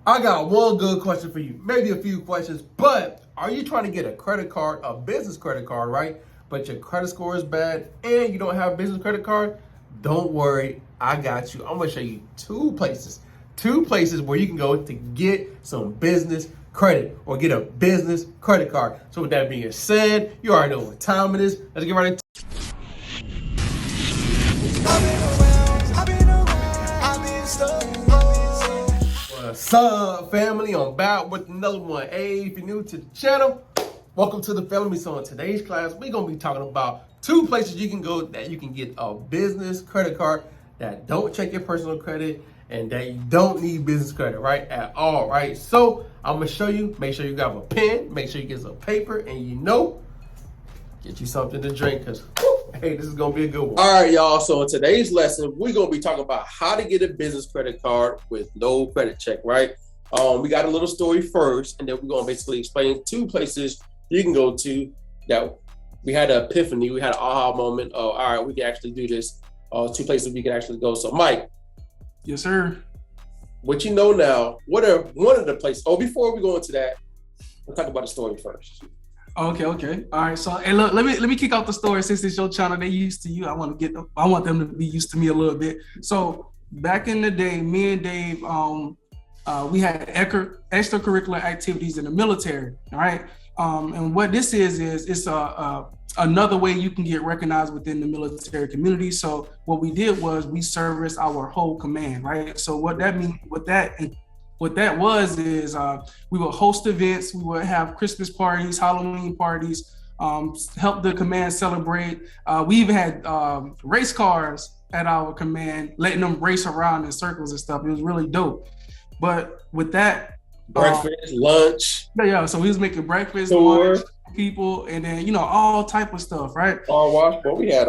I got one good question for you, maybe a few questions, but are you trying to get a credit card, a business credit card, right? But your credit score is bad and you don't have a business credit card? Don't worry, I got you. I'm gonna show you two places where you can go to get some business credit or get a business credit card. So with that being said, you already know what time it is. Let's get right into it. What's up, family? I'm back with another one. Hey, if you're new to the channel, welcome to the family. So in today's class, we're going to be talking about two places you can go that you can get a business credit card that don't check your personal credit and that you don't need business credit, right, at all, right? So I'm going to show you. Make sure you grab a pen. Make sure you get some paper and get you something to drink because hey, this is gonna be a good one. All right, y'all. So in today's lesson, we're gonna be talking about how to get a business credit card with no credit check, right? We got a little story first, and then we're gonna basically explain two places you can go to that we had an epiphany, we had an aha moment. Oh, all right, we can actually do this. Two places we can actually go. So, Mike. Yes, sir. What you know now? What are one of the places? Oh, before we go into that, we'll talk about the story first. Okay. All right. So, hey, look, let me kick off the story since it's your channel. They used to you. I want them to be used to me a little bit. So, back in the day, me and Dave, we had extracurricular activities in the military. All right. And what this is it's another way you can get recognized within the military community. So, what we did was we serviced our whole command. Right. So, what that was is we would host events, we would have Christmas parties, Halloween parties, help the command celebrate. We even had race cars at our command, letting them race around in circles and stuff. It was really dope. But with that, breakfast, lunch. Yeah. So we was making breakfast, lunch, people, and then all type of stuff, right? Car wash, but we had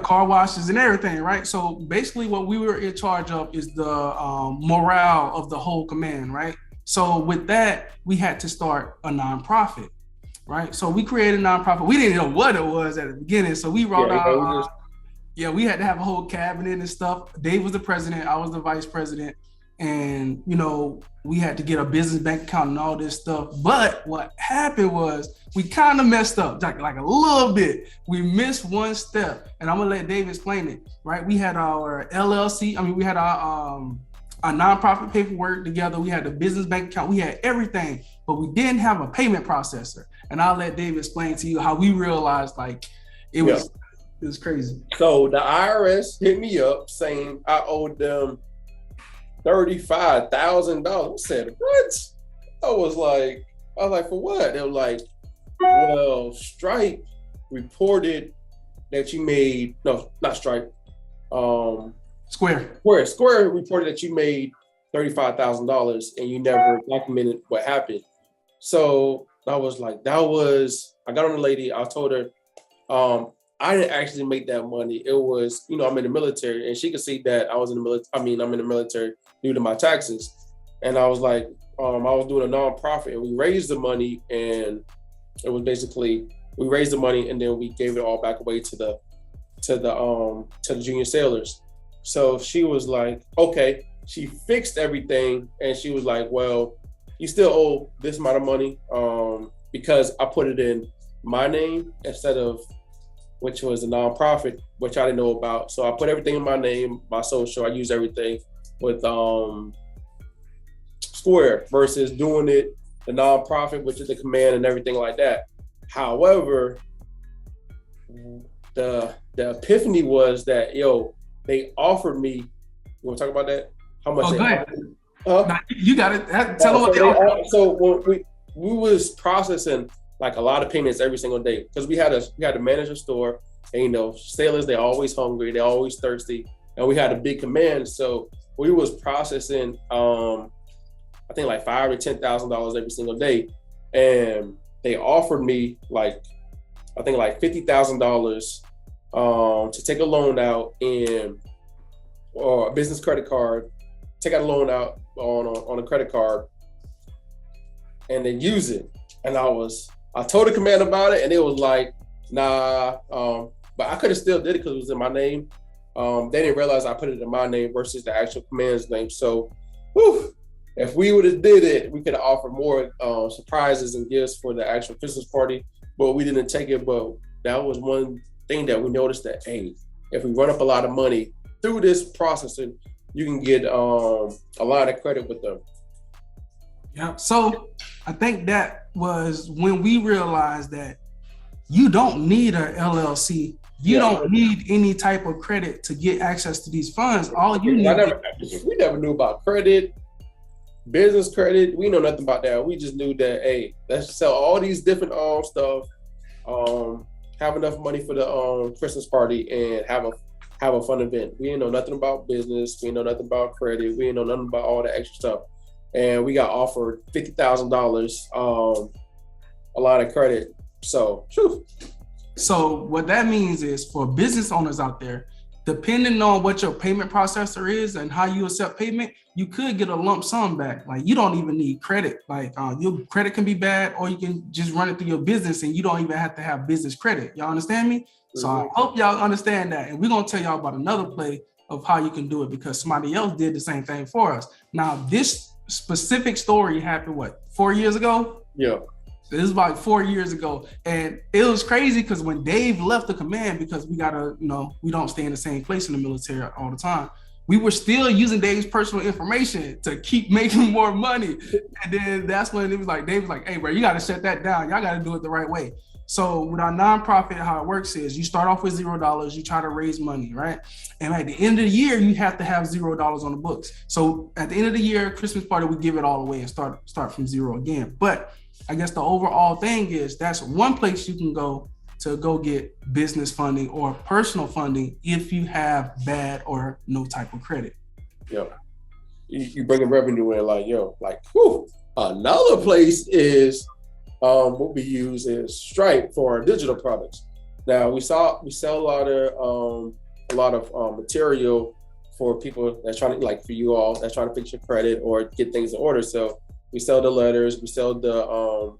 car washes and everything, right? So basically what we were in charge of is the morale of the whole command, right? So with that, we had to start a nonprofit, right? So we created a nonprofit. We didn't know what it was at the beginning. So we wrote we had to have a whole cabinet and stuff. Dave was the president, I was the vice president. And, we had to get a business bank account and all this stuff. But what happened was we kind of messed up, like a little bit. We missed one step. And I'm going to let Dave explain it, right? We had our LLC. We had our nonprofit paperwork together. We had the business bank account. We had everything, but we didn't have a payment processor. And I'll let Dave explain to you how we realized it was crazy. So the IRS hit me up saying I owed them $35,000. I said, what? I was like, for what? They were like, well, Stripe reported that you made, no, not Stripe. Square reported that you made $35,000 and you never documented what happened. So I was like, I got on the lady, I told her, I didn't actually make that money. It was, I'm in the military, and she could see that I was in the military. I'm in the military due to my taxes. And I was like, I was doing a nonprofit, and we raised the money, and it was basically we raised the money, and then we gave it all back away to the junior sailors. So she was like, okay. She fixed everything, and she was like, well, you still owe this amount of money because I put it in my name instead of, which was a nonprofit, which I didn't know about. So I put everything in my name, my social. I use everything with Square versus doing it the nonprofit, which is the command and everything like that. However, the epiphany was that they offered me. You want to talk about that? How much? Oh, go ahead. You got it. Tell them what they offered. So when we was processing like a lot of payments every single day because we had to manage a store, and sailors, they're always hungry, they're always thirsty, and we had a big command, so we was processing I think like $5,000 to $10,000 every single day, and they offered me I think like $50,000 to take a loan out or a business credit card, take out a loan out on a credit card, and then use it. And I told the command about it, and it was like, nah. But I could have still did it because it was in my name. They didn't realize I put it in my name versus the actual command's name. So, if we would have did it, we could have offered more surprises and gifts for the actual Christmas party, but we didn't take it. But that was one thing that we noticed that, hey, if we run up a lot of money through this processing, you can get a lot of credit with them. Yeah. So I think that was when we realized that you don't need a LLC. You don't need any type of credit to get access to these funds. All you need. We never knew about credit, business credit. We know nothing about that. We just knew that, hey, let's sell all these different stuff, have enough money for the Christmas party, and have a fun event. We didn't know nothing about business. We didn't know nothing about credit. We didn't know nothing about all the extra stuff. And we got offered $50,000, a lot of credit. So, whew. So what that means is for business owners out there, depending on what your payment processor is and how you accept payment, you could get a lump sum back. Like you don't even need credit. Like your credit can be bad, or you can just run it through your business and you don't even have to have business credit. Y'all understand me? So I hope y'all understand that. And we're going to tell y'all about another play of how you can do it because somebody else did the same thing for us. Now, this specific story happened, 4 years ago? Yeah. This is about 4 years ago. And it was crazy because when Dave left the command, because we we don't stay in the same place in the military all the time, we were still using Dave's personal information to keep making more money. And then that's when it was like, Dave was like, hey, bro, you got to shut that down. Y'all got to do it the right way. So with our nonprofit, how it works is you start off with $0, you try to raise money, right? And at the end of the year, you have to have $0 on the books. So at the end of the year, Christmas party, we give it all away and start from zero again. But I guess the overall thing is that's one place you can go to go get business funding or personal funding if you have bad or no type of credit. Yeah. You bring a revenue in whew. Another place is what we use is Stripe for our digital products. Now we sell a lot of material for people that's trying to, like for you all that's trying to fix your credit or get things in order. So we sell the letters, we sell the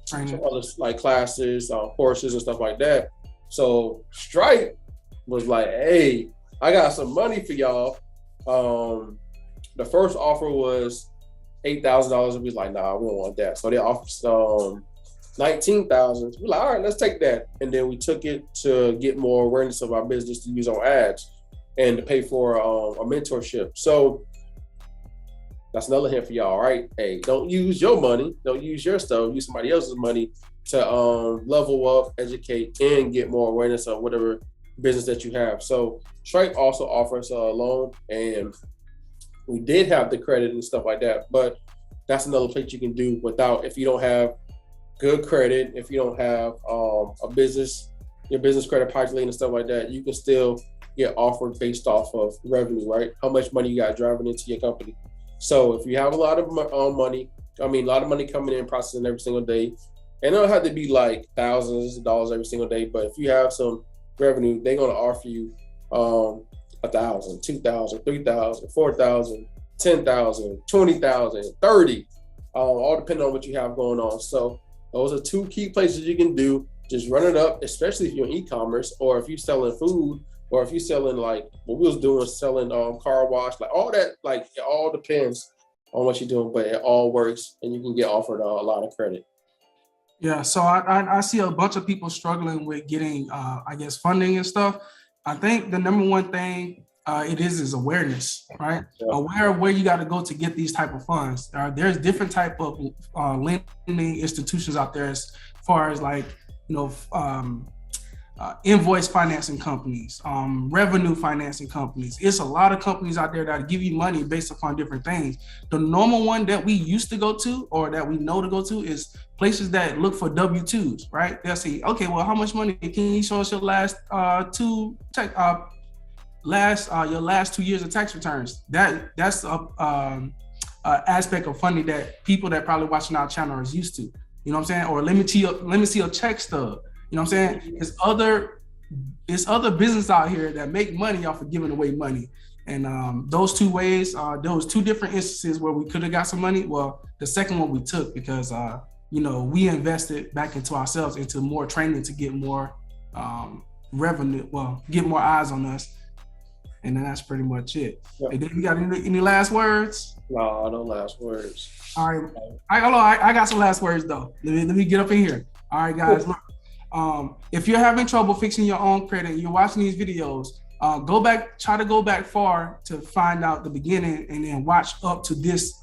some other like classes, courses and stuff like that. So Stripe was like, hey, I got some money for y'all. The first offer was $8,000. We was like, nah, we don't want that. So they offered $19,000. We're like, all right, let's take that. And then we took it to get more awareness of our business to use on ads and to pay for a mentorship. So that's another hint for y'all, right? Hey, don't use your money, don't use your stuff, use somebody else's money to level up, educate, and get more awareness of whatever business that you have. So Stripe also offers a loan, and we did have the credit and stuff like that, but that's another place you can do without, if you don't have good credit, if you don't have your business credit populating and stuff like that, you can still get offered based off of revenue, right? How much money you got driving into your company. So if you have a lot of money coming in, processing every single day, and it don't have to be like thousands of dollars every single day, but if you have some revenue, they're gonna offer you $1,000, $2,000, $3,000, $4,000, $10,000, $20,000, $30,000, all depending on what you have going on. So those are two key places you can do. Just run it up, especially if you're in e-commerce or if you're selling food, or if you're selling like what we was doing, selling car wash, like all that, like it all depends on what you're doing, but it all works and you can get offered a lot of credit. Yeah, so I see a bunch of people struggling with getting, funding and stuff. I think the number one thing it is awareness, right? Yeah. Aware of where you got to go to get these type of funds. There's different type of lending institutions out there as far as like, invoice financing companies, revenue financing companies. It's a lot of companies out there that give you money based upon different things. The normal one that we used to go to or that we know to go to is places that look for W-2s, right? They'll say, okay, well, how much money can you show us your last your last 2 years of tax returns? That's a aspect of funding that people that probably watching our channel is used to. You know what I'm saying? Or let me see your check stub. You know what I'm saying? It's other business out here that make money off of giving away money. And those two ways, there was two different instances where we could have got some money. Well, the second one we took because, we invested back into ourselves, into more training to get more revenue, get more eyes on us. and then that's pretty much it. Yep. And then you got any last words? No, no last words. All right, I got some last words though. Let me get up in here. All right, guys, look. If you're having trouble fixing your own credit, you're watching these videos, try to go back far to find out the beginning, and then watch up to this,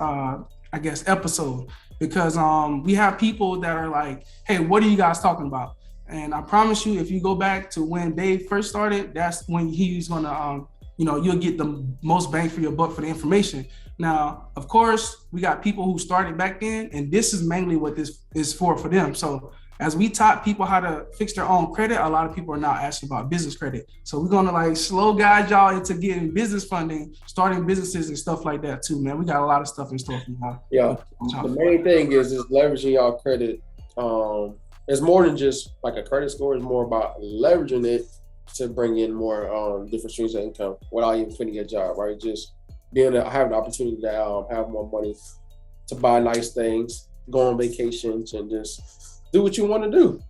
episode, because we have people that are like, hey, what are you guys talking about? And I promise you, if you go back to when Dave first started, that's when he's gonna, you'll get the most bang for your buck for the information. Now, of course, we got people who started back then, and this is mainly what this is for them. So as we taught people how to fix their own credit, a lot of people are now asking about business credit. So we're gonna slow guide y'all into getting business funding, starting businesses and stuff like that too, man. We got a lot of stuff in store for y'all. Yeah, the main thing is leveraging y'all credit. It's more than just like a credit score. It's more about leveraging it to bring in more different streams of income without even finding a job, right? Just having the opportunity to have more money to buy nice things, go on vacations, and just do what you want to do.